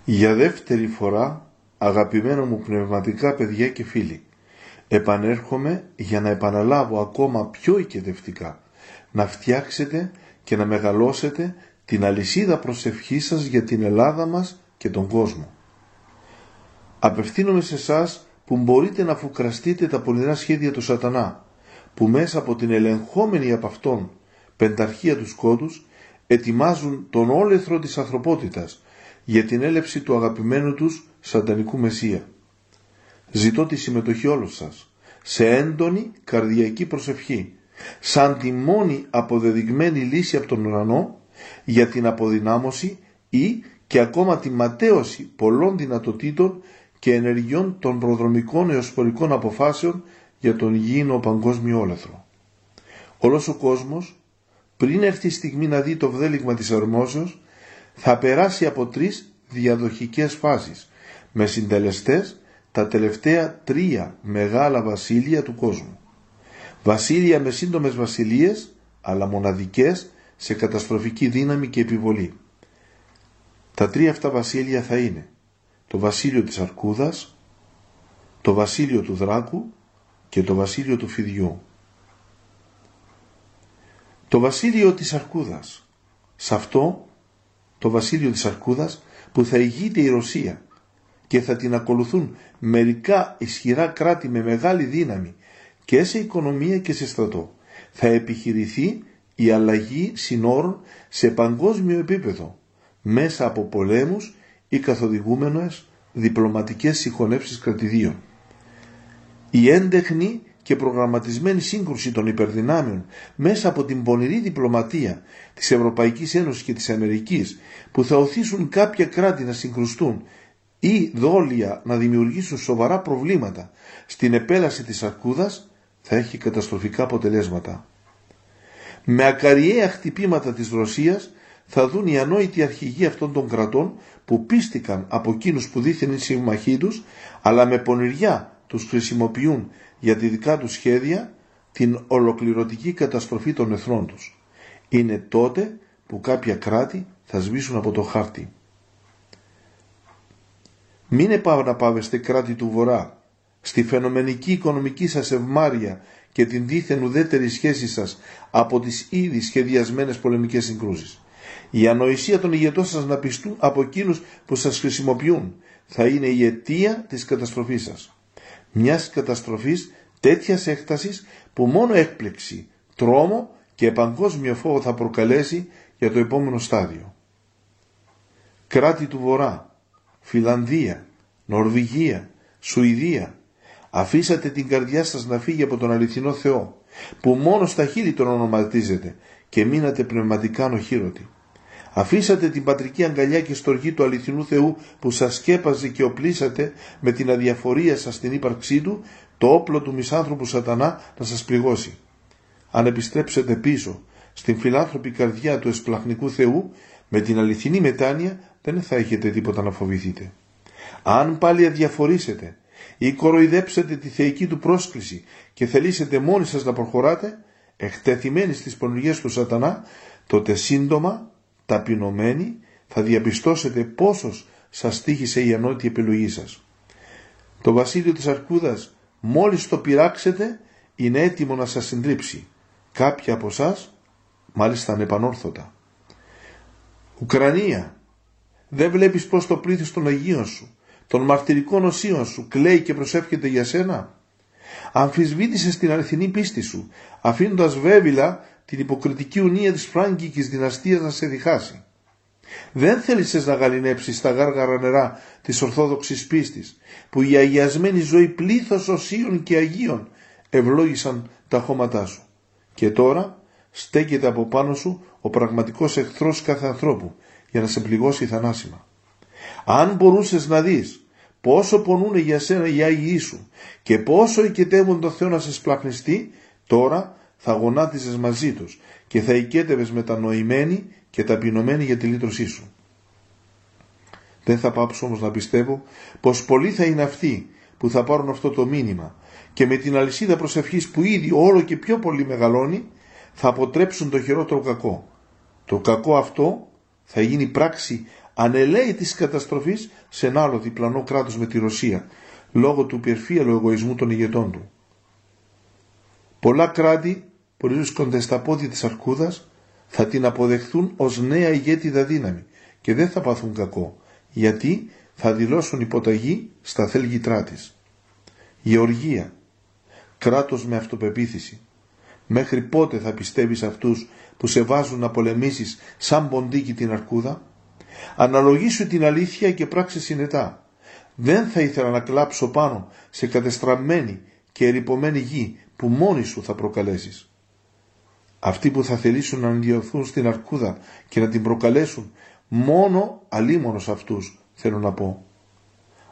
Για δεύτερη φορά, αγαπημένα μου πνευματικά παιδιά και φίλοι, επανέρχομαι για να επαναλάβω ακόμα πιο οικετευτικά, να φτιάξετε και να μεγαλώσετε την αλυσίδα προσευχής σας για την Ελλάδα μας και τον κόσμο. Απευθύνομαι σε εσάς που μπορείτε να φουκραστείτε τα πονηρά σχέδια του σατανά, που μέσα από την ελεγχόμενη από αυτόν πενταρχία του σκότους ετοιμάζουν τον όλεθρο της ανθρωπότητας για την έλευση του αγαπημένου τους σατανικού Μεσσία. Ζητώ τη συμμετοχή όλων σας σε έντονη καρδιακή προσευχή, σαν τη μόνη αποδεδειγμένη λύση από τον ουρανό για την αποδυνάμωση ή και ακόμα τη ματαίωση πολλών δυνατοτήτων και ενεργειών των προδρομικών εωσφορικών αποφάσεων για τον υγιεινό παγκόσμιο όλεθρο. Όλος ο κόσμος, πριν έρθει η στιγμή να δει το βδέλιγμα της ορμόσεως, θα περάσει από 3 διαδοχικές φάσεις, με συντελεστές τα τελευταία 3 μεγάλα βασίλεια του κόσμου. Βασίλεια με σύντομες βασιλείες, αλλά μοναδικές σε καταστροφική δύναμη και επιβολή. Τα 3 αυτά βασίλεια θα είναι το βασίλειο της Αρκούδας, το βασίλειο του Δράκου και το βασίλειο του Φιδιού. Το βασίλειο της Αρκούδας. Σε αυτό το βασίλειο της Αρκούδας που θα ηγείται η Ρωσία και θα την ακολουθούν μερικά ισχυρά κράτη με μεγάλη δύναμη και σε οικονομία και σε στρατό, θα επιχειρηθεί η αλλαγή συνόρων σε παγκόσμιο επίπεδο μέσα από πολέμους ή καθοδηγούμενες διπλωματικές συγχωνεύσεις κρατηδίων. Η έντεχνη και προγραμματισμένη σύγκρουση των υπερδυνάμεων μέσα από την πονηρή διπλωματία της Ευρωπαϊκής Ένωσης και της Αμερικής, που θα οθήσουν κάποια κράτη να συγκρουστούν ή δόλια να δημιουργήσουν σοβαρά προβλήματα στην επέλαση της Αρκούδας, θα έχει καταστροφικά αποτελέσματα. Με ακαριαία χτυπήματα της Ρωσίας θα δουν οι ανόητοι αρχηγοί αυτών των κρατών που πίστηκαν από εκείνους που δήθεν είναι συμμαχοί τους, αλλά με πονηριά τους χρησιμοποιούν για τη δικά τους σχέδια, την ολοκληρωτική καταστροφή των εθνών τους. Είναι τότε που κάποια κράτη θα σβήσουν από το χάρτη. Μην επαναπαύεστε κράτη του Βορρά στη φαινομενική οικονομική σας ευμάρεια και την δίθεν ουδέτερη σχέση σας από τις ήδη σχεδιασμένες πολεμικές συγκρούσεις. Η ανοησία των ηγετών σας να πιστούν από εκείνους που σας χρησιμοποιούν θα είναι η αιτία της καταστροφής σας. Μιας καταστροφής τέτοιας έκτασης που μόνο έκπληξη, τρόμο και παγκόσμιο φόβο θα προκαλέσει για το επόμενο στάδιο. Κράτη του Βορρά, Φιλανδία, Νορβηγία, Σουηδία, αφήσατε την καρδιά σας να φύγει από τον αληθινό Θεό, που μόνο στα χείλη τον ονοματίζετε, και μείνατε πνευματικά ανοχήρωτοι. Αφήσατε την πατρική αγκαλιά και στοργή του αληθινού Θεού που σας σκέπαζε και οπλίσατε με την αδιαφορία σας στην ύπαρξή του το όπλο του μισάνθρωπου σατανά να σας πληγώσει. Αν επιστρέψετε πίσω στην φιλάνθρωπη καρδιά του εσπλαχνικού Θεού με την αληθινή μετάνοια, δεν θα έχετε τίποτα να φοβηθείτε. Αν πάλι αδιαφορήσετε ή κοροϊδέψετε τη θεϊκή του πρόσκληση και θελήσετε μόνοι σας να προχωράτε, εκτεθειμένοι στις πονηριές του σατανά, τότε σύντομα, ταπεινωμένοι, θα διαπιστώσετε πόσος σας τύχησε η ανόητη επιλογή σας. Το βασίλειο της Αρκούδας, μόλις το πειράξετε, είναι έτοιμο να σας συντρίψει. Κάποια από εσάς μάλιστα ανεπανόρθωτα. Ουκρανία, δεν βλέπεις πως το πλήθος των Αγίων σου, των μαρτυρικών οσίων σου, κλαίει και προσεύχεται για σένα? Αμφισβήτησες την αληθινή πίστη σου, αφήνοντας βέβηλα την υποκριτική ουνία της φράγκικης δυναστείας να σε διχάσει. Δεν θέλησες να γαληνέψεις τα γάργαρα νερά της ορθόδοξης πίστης, που η αγιασμένη ζωή πλήθος οσίων και αγίων ευλόγησαν τα χώματά σου. Και τώρα στέκεται από πάνω σου ο πραγματικός εχθρός κάθε ανθρώπου για να σε πληγώσει θανάσιμα. Αν μπορούσες να δεις πόσο πονούν για σένα οι Άγιοι σου και πόσο οικετεύουν το Θεό να σε σπλαχνιστεί, τώρα θα γονάτιζες μαζί τους και θα οικέτευες μετανοημένοι και ταπεινωμένοι για τη λύτρωσή σου. Δεν θα πάψω όμως να πιστεύω πως πολλοί θα είναι αυτοί που θα πάρουν αυτό το μήνυμα και με την αλυσίδα προσευχής που ήδη όλο και πιο πολύ μεγαλώνει, θα αποτρέψουν το χειρότερο κακό. Το κακό αυτό θα γίνει πράξη ανελαίει της καταστροφής σε ένα άλλο διπλανό κράτος με τη Ρωσία, λόγω του υπερφύαλου εγωισμού των ηγετών του. Πολλά κράτη που βρίσκονται στα πόδια της αρκούδας θα την αποδεχθούν ως νέα ηγέτιδα δύναμη και δεν θα πάθουν κακό, γιατί θα δηλώσουν υποταγή στα θέλγητρά της. Γεωργία, κράτος με αυτοπεποίθηση. Μέχρι πότε θα πιστεύεις αυτούς που σε βάζουν να πολεμήσεις σαν ποντίκι την αρκούδα? Αναλογήσου την αλήθεια και πράξε συνετά. Δεν θα ήθελα να κλάψω πάνω σε κατεστραμμένη και ερειπωμένη γη που μόνοι σου θα προκαλέσεις. Αυτοί που θα θελήσουν να ενδιωθούν στην αρκούδα και να την προκαλέσουν, μόνο αλίμονος αυτούς θέλω να πω.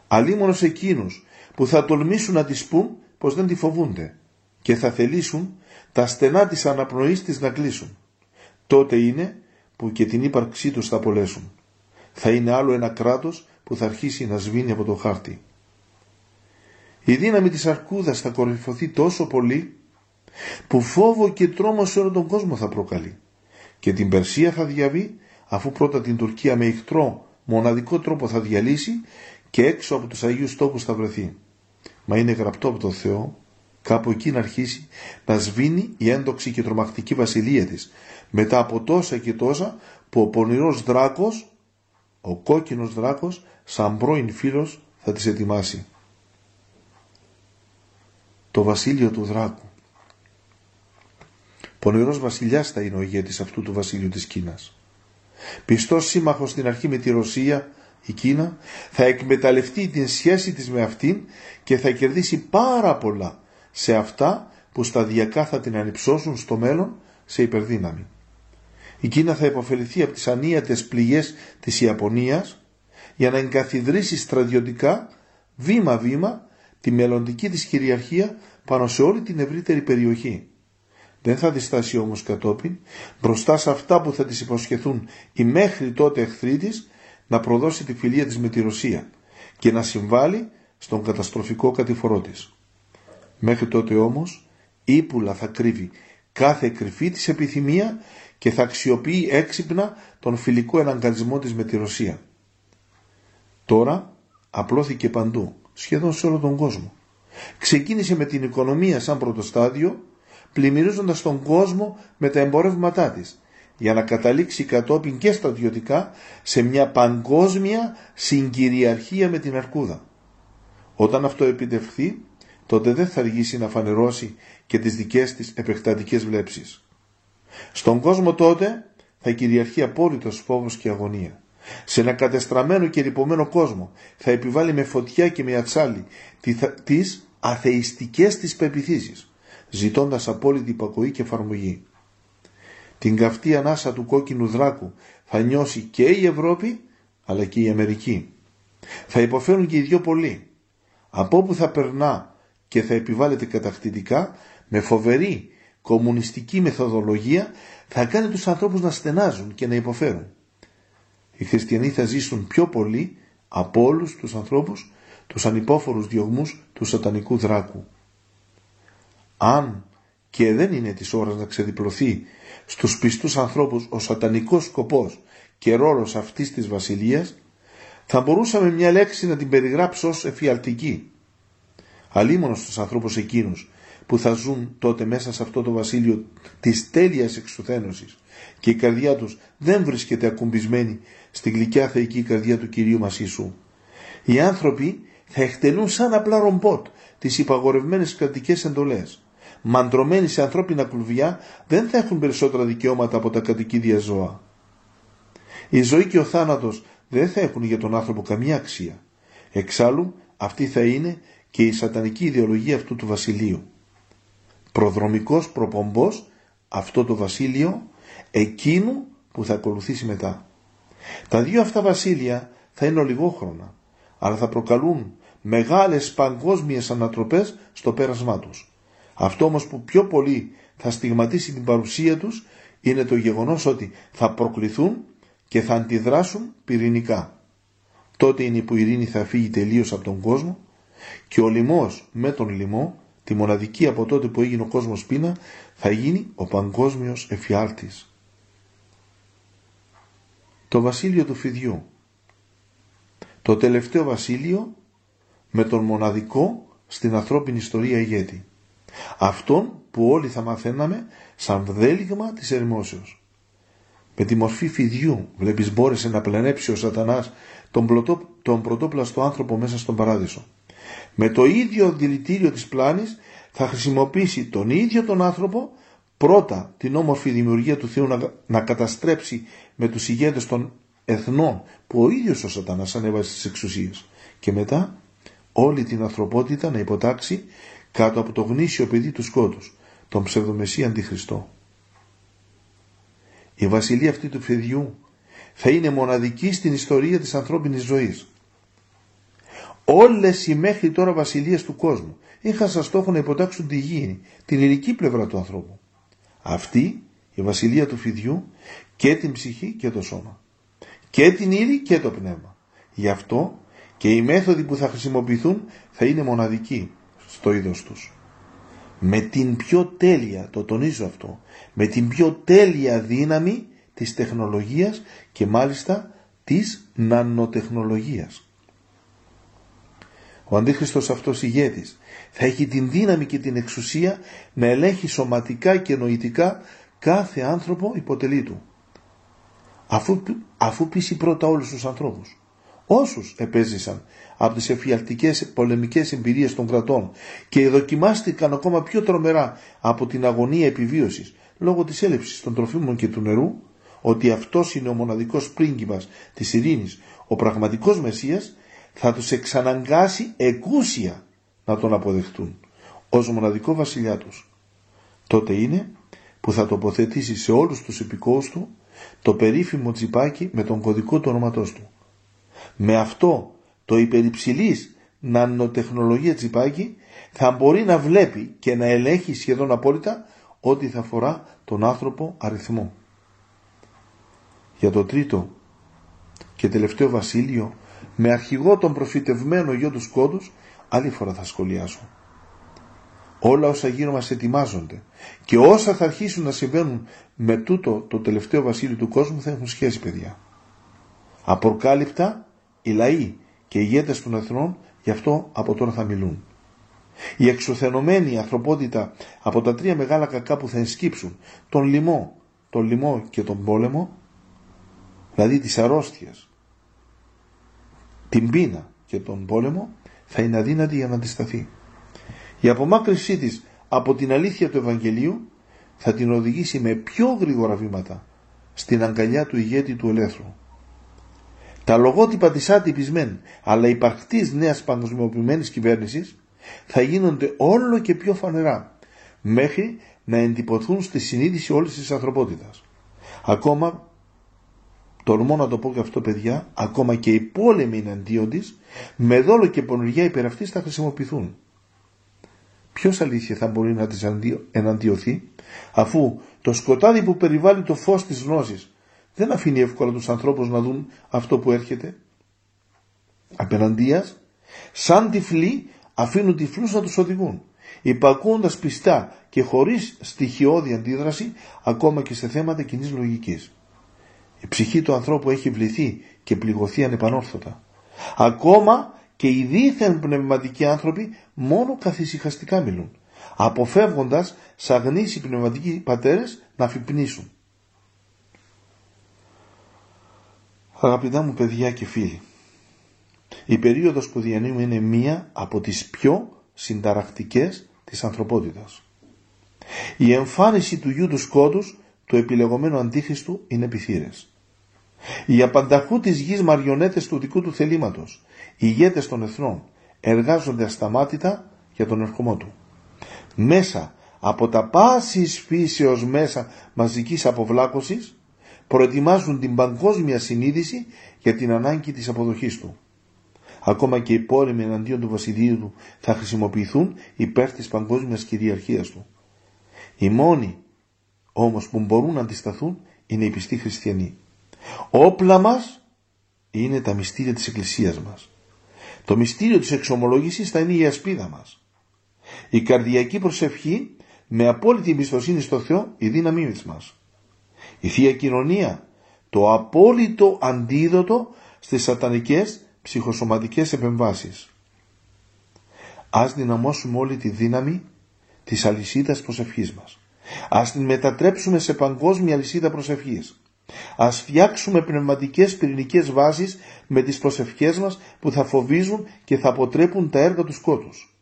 Αλίμονος εκείνους που θα τολμήσουν να της πούν πως δεν τη φοβούνται και θα θελήσουν τα στενά της αναπνοής της να κλείσουν. Τότε είναι που και την ύπαρξή τους θα απολέσουν. Θα είναι άλλο ένα κράτος που θα αρχίσει να σβήνει από το χάρτη. Η δύναμη της αρκούδας θα κορυφωθεί τόσο πολύ που φόβο και τρόμο σε όλο τον κόσμο θα προκαλεί. Και την Περσία θα διαβεί, αφού πρώτα την Τουρκία με ηχτρό μοναδικό τρόπο θα διαλύσει και έξω από τους Αγίους Τόπους θα βρεθεί. Μα είναι γραπτό από το Θεό κάπου εκεί να αρχίσει να σβήνει η έντοξη και τρομακτική βασιλεία της, μετά από τόσα και τόσα που ο πονηρός δράκος, ο κόκκινος δράκος, σαν πρώην φίλος θα τις ετοιμάσει. Το βασίλειο του δράκου. Πονηρός βασιλιάς θα είναι ο ηγέτης αυτού του βασιλείου της Κίνας. Πιστός σύμμαχος στην αρχή με τη Ρωσία, η Κίνα θα εκμεταλλευτεί την σχέση της με αυτήν και θα κερδίσει πάρα πολλά σε αυτά που σταδιακά θα την ανυψώσουν στο μέλλον σε υπερδύναμη. Η Κίνα θα υποφεληθεί από τις ανίατες πληγές της Ιαπωνίας για να εγκαθιδρύσει στρατιωτικά βήμα-βήμα τη μελλοντική της κυριαρχία πάνω σε όλη την ευρύτερη περιοχή. Δεν θα διστάσει όμως κατόπιν μπροστά σε αυτά που θα της υποσχεθούν οι μέχρι τότε εχθροί της να προδώσει τη φιλία της με τη Ρωσία και να συμβάλλει στον καταστροφικό κατηφορό της. Μέχρι τότε όμως ύπουλα θα κρύβει κάθε κρυφή της επιθυμία και θα αξιοποιεί έξυπνα τον φιλικό εναγκαλισμό της με τη Ρωσία. Τώρα απλώθηκε παντού, σχεδόν σε όλο τον κόσμο. Ξεκίνησε με την οικονομία σαν πρώτο στάδιο, πλημμυρίζοντας τον κόσμο με τα εμπορεύματά της, για να καταλήξει κατόπιν και στρατιωτικά σε μια παγκόσμια συγκυριαρχία με την αρκούδα. Όταν αυτό επιτευχθεί, τότε δεν θα αργήσει να φανερώσει και τις δικές της επεκτατικές βλέψεις. Στον κόσμο τότε θα κυριαρχεί απόλυτος φόβος και αγωνία. Σε ένα κατεστραμμένο και ρυπωμένο κόσμο θα επιβάλλει με φωτιά και με ατσάλι τις αθεϊστικές της πεποιθήσεις, ζητώντας απόλυτη υπακοή και εφαρμογή. Την καυτή ανάσα του κόκκινου δράκου θα νιώσει και η Ευρώπη αλλά και η Αμερική. Θα υποφέρουν και οι δυο πολύ. Από όπου θα περνά και θα επιβάλλεται κατακτητικά με φοβερή κομμουνιστική μεθοδολογία θα κάνει τους ανθρώπους να στενάζουν και να υποφέρουν. Οι χριστιανοί θα ζήσουν πιο πολύ από όλους τους ανθρώπους τους ανυπόφορους διωγμούς του σατανικού δράκου. Αν και δεν είναι της ώρας να ξεδιπλωθεί στους πιστούς ανθρώπους ο σατανικός σκοπός και ρόλος αυτής της βασιλείας, θα μπορούσαμε μια λέξη να την περιγράψω ως εφιαλτική. Αλίμονος στους ανθρώπους εκείνους που θα ζουν τότε μέσα σε αυτό το βασίλειο της τέλειας εξουθένωσης και η καρδιά τους δεν βρίσκεται ακουμπισμένη στη γλυκιά θεϊκή καρδιά του Κυρίου μας Ιησού. Οι άνθρωποι θα εκτελούν σαν απλά ρομπότ τις υπαγορευμένες κρατικές εντολές. Μαντρωμένοι σε ανθρώπινα κλουβιά δεν θα έχουν περισσότερα δικαιώματα από τα κατοικίδια ζώα. Η ζωή και ο θάνατος δεν θα έχουν για τον άνθρωπο καμία αξία. Εξάλλου αυτή θα είναι και η σατανική ιδεολογία αυτού του βασιλείου. Προδρομικός προπομπός αυτό το βασίλειο εκείνου που θα ακολουθήσει μετά. Τα δύο αυτά βασίλεια θα είναι ολιγόχρονα, αλλά θα προκαλούν μεγάλες παγκόσμιες ανατροπές στο πέρασμά τους. Αυτό όμως που πιο πολύ θα στιγματίσει την παρουσία τους είναι το γεγονός ότι θα προκληθούν και θα αντιδράσουν πυρηνικά. Τότε είναι που η ειρήνη θα φύγει τελείως από τον κόσμο και ο λοιμός με τον λοιμό, τη μοναδική από τότε που έγινε ο κόσμος πείνα, θα γίνει ο παγκόσμιος εφιάλτης. Το βασίλειο του φιδιού. Το τελευταίο βασίλειο με τον μοναδικό στην ανθρώπινη ιστορία ηγέτη. Αυτόν που όλοι θα μαθαίναμε σαν δέλυγμα της ερημόσεως. Με τη μορφή φιδιού, βλέπεις, μπόρεσε να πλανέψει ο Σατανάς τον πρωτόπλαστο άνθρωπο μέσα στον παράδεισο. Με το ίδιο δηλητήριο της πλάνης θα χρησιμοποιήσει τον ίδιο τον άνθρωπο, πρώτα την όμορφη δημιουργία του Θεού να καταστρέψει με τους ηγέτες των εθνών που ο ίδιος ο Σατανάς ανέβασε στις εξουσίες, και μετά όλη την ανθρωπότητα να υποτάξει κάτω από το γνήσιο παιδί του σκότους, τον ψευδομεσσία Αντιχριστό. Η βασιλεία αυτή του παιδιού θα είναι μοναδική στην ιστορία της ανθρώπινης ζωής. Όλες οι μέχρι τώρα βασιλείες του κόσμου είχαν σαν στόχο να υποτάξουν τη γη, την υλική πλευρά του ανθρώπου. Αυτή η βασιλεία του φιδιού και την ψυχή και το σώμα, και την ύλη και το πνεύμα. Γι' αυτό και οι μέθοδοι που θα χρησιμοποιηθούν θα είναι μοναδικοί στο είδος τους. Με την πιο τέλεια, το τονίζω αυτό, με την πιο τέλεια δύναμη της τεχνολογίας και μάλιστα της νανοτεχνολογίας. Ο Αντίχριστος αυτός ηγέτης θα έχει την δύναμη και την εξουσία να ελέγχει σωματικά και νοητικά κάθε άνθρωπο υποτελεί του. Αφού πείσει πρώτα όλους τους ανθρώπους, όσους επέζησαν από τις εφιαλτικές πολεμικές εμπειρίες των κρατών και δοκιμάστηκαν ακόμα πιο τρομερά από την αγωνία επιβίωσης λόγω της έλλειψης των τροφίμων και του νερού, ότι αυτός είναι ο μοναδικός πρίγκιπας της ειρήνης, ο πραγματικός Μεσσίας, θα τους εξαναγκάσει εκούσια να τον αποδεχτούν ως μοναδικό βασιλιά τους. Τότε είναι που θα τοποθετήσει σε όλους τους υπηκόους του το περίφημο τσιπάκι με τον κωδικό του ονόματός του. Με αυτό το υπερυψηλής νανοτεχνολογία τσιπάκι θα μπορεί να βλέπει και να ελέγχει σχεδόν απόλυτα ό,τι θα αφορά τον άνθρωπο αριθμό. Για το τρίτο και τελευταίο βασίλειο, με αρχηγό τον προφητευμένο γιο του σκότους, άλλη φορά θα σχολιάσω. Όλα όσα γύρω μας ετοιμάζονται και όσα θα αρχίσουν να συμβαίνουν με τούτο το τελευταίο βασίλειο του κόσμου θα έχουν σχέση, παιδιά. Απροκάλυπτα οι λαοί και οι ηγέτες των εθνών γι' αυτό από τώρα θα μιλούν. Η εξουθενωμένη ανθρωπότητα από τα τρία μεγάλα κακά που θα ενσκύψουν, τον λοιμό και τον πόλεμο, δηλαδή τις αρρώστιες, την πείνα και τον πόλεμο, θα είναι αδύνατη για να αντισταθεί. Η απομάκρυνσή της από την αλήθεια του Ευαγγελίου θα την οδηγήσει με πιο γρήγορα βήματα στην αγκαλιά του ηγέτη του ελεύθερου. Τα λογότυπα της άτυπης μεν, αλλά υπαρκτής νέας παγκοσμιοποιημένης κυβέρνησης θα γίνονται όλο και πιο φανερά, μέχρι να εντυπωθούν στη συνείδηση όλης της ανθρωπότητας. Ακόμα, τολμώ να το πω και αυτό, παιδιά, ακόμα και οι πόλεμοι εναντίον της, με δόλο και πονηριά υπέρ αυτής θα χρησιμοποιηθούν. Ποιος αλήθεια θα μπορεί να της εναντιωθεί, αφού το σκοτάδι που περιβάλλει το φως της γνώσης δεν αφήνει εύκολα τους ανθρώπους να δουν αυτό που έρχεται. Απέναντίας, σαν τυφλοί, αφήνουν τυφλούς να τους οδηγούν, υπακούοντας πιστά και χωρίς στοιχειώδη αντίδραση, ακόμα και σε θέματα κοινής λογικής. Η ψυχή του ανθρώπου έχει βληθεί και πληγωθεί ανεπανόρθωτα. Ακόμα και οι δίθεν πνευματικοί άνθρωποι μόνο καθησυχαστικά μιλούν, αποφεύγοντας σαν γνήσιοι πνευματικοί πατέρες να αφυπνίσουν. Αγαπητά μου παιδιά και φίλοι, η περίοδος που διανύουμε είναι μία από τις πιο συνταρακτικές της ανθρωπότητας. Η εμφάνιση του γιου του σκότους, του επιλεγωμένου αντίχριστου, είναι επιθύρες. Οι απανταχού της γης μαριονέτες του δικού του θελήματος, οι ηγέτες των εθνών, εργάζονται ασταμάτητα για τον ερχομό του. Μέσα από τα πάσης φύσεως μέσα μαζικής αποβλάκωσης προετοιμάζουν την παγκόσμια συνείδηση για την ανάγκη της αποδοχής του. Ακόμα και οι πόλεμοι εναντίον του βασιλείου του θα χρησιμοποιηθούν υπέρ της παγκόσμιας κυριαρχίας του. Οι μόνοι όμως που μπορούν να αντισταθούν είναι οι πιστοί χριστιανοί. Όπλα μας είναι τα μυστήρια της Εκκλησίας μας. Το μυστήριο της εξομολόγησης θα είναι η ασπίδα μας. Η καρδιακή προσευχή με απόλυτη εμπιστοσύνη στο Θεό, η δύναμή μας. Η Θεία Κοινωνία, το απόλυτο αντίδοτο στις σατανικές ψυχοσωματικές επεμβάσεις. Ας δυναμώσουμε όλη τη δύναμη της αλυσίδας προσευχής μας. Ας την μετατρέψουμε σε παγκόσμια αλυσίδα προσευχής. Ας φτιάξουμε πνευματικές πυρηνικές βάσεις με τις προσευχές μας που θα φοβίζουν και θα αποτρέπουν τα έργα του σκότους.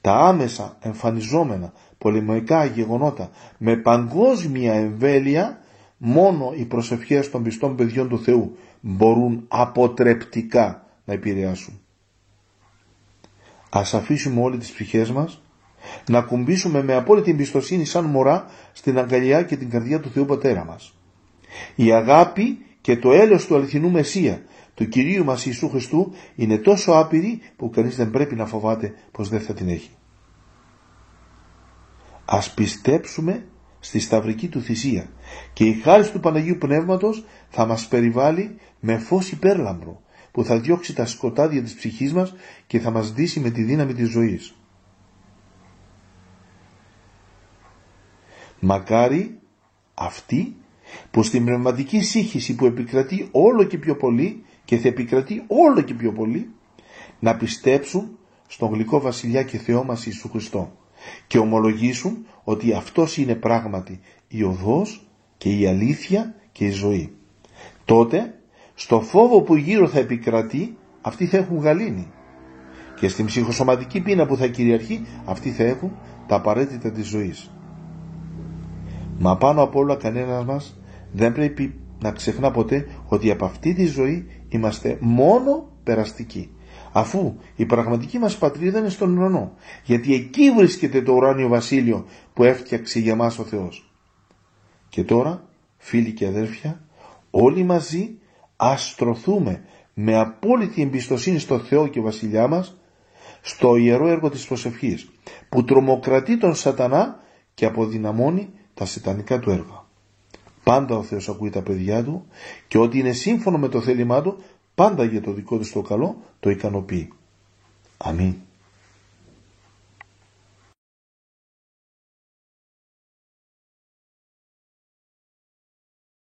Τα άμεσα εμφανιζόμενα πολεμικά γεγονότα με παγκόσμια εμβέλεια, μόνο οι προσευχές των πιστών παιδιών του Θεού μπορούν αποτρεπτικά να επηρεάσουν. Ας αφήσουμε όλες τις ψυχές μας να ακουμπήσουμε με απόλυτη εμπιστοσύνη σαν μωρά στην αγκαλιά και την καρδιά του Θεού Πατέρα μας. Η αγάπη και το έλεος του αληθινού Μεσσία, του Κυρίου μας Ιησού Χριστού, είναι τόσο άπειρη που κανείς δεν πρέπει να φοβάται πως δεν θα την έχει. Ας πιστέψουμε στη σταυρική του θυσία και η χάρις του Παναγίου Πνεύματος θα μας περιβάλλει με φως υπέρλαμπρο που θα διώξει τα σκοτάδια της ψυχής μας και θα μας ντύσει με τη δύναμη της ζωής. Μακάρι αυτοί που στην πνευματική σύγχυση που επικρατεί όλο και πιο πολύ και θα επικρατεί όλο και πιο πολύ, να πιστέψουν στον γλυκό βασιλιά και Θεό μας Ιησού Χριστό και ομολογήσουν ότι αυτός είναι πράγματι η οδός και η αλήθεια και η ζωή. Τότε στο φόβο που γύρω θα επικρατεί, αυτοί θα έχουν γαλήνη, και στην ψυχοσωματική πείνα που θα κυριαρχεί, αυτοί θα έχουν τα απαραίτητα της ζωής. Μα πάνω απ' όλα κανένας μας δεν πρέπει να ξεχνά ποτέ ότι από αυτή τη ζωή είμαστε μόνο περαστικοί, αφού η πραγματική μας πατρίδα είναι στον ουρανό, γιατί εκεί βρίσκεται το ουράνιο βασίλειο που έφτιαξε για μας ο Θεός. Και τώρα, φίλοι και αδέρφια, όλοι μαζί ας στρωθούμε με απόλυτη εμπιστοσύνη στο Θεό και Βασιλιά μας, στο ιερό έργο της προσευχής, που τρομοκρατεί τον σατανά και αποδυναμώνει τα σατανικά του έργα. Πάντα ο Θεός ακούει τα παιδιά του και ό,τι είναι σύμφωνο με το θέλημά του, πάντα για το δικό του το καλό, το ικανοποιεί. Αμήν.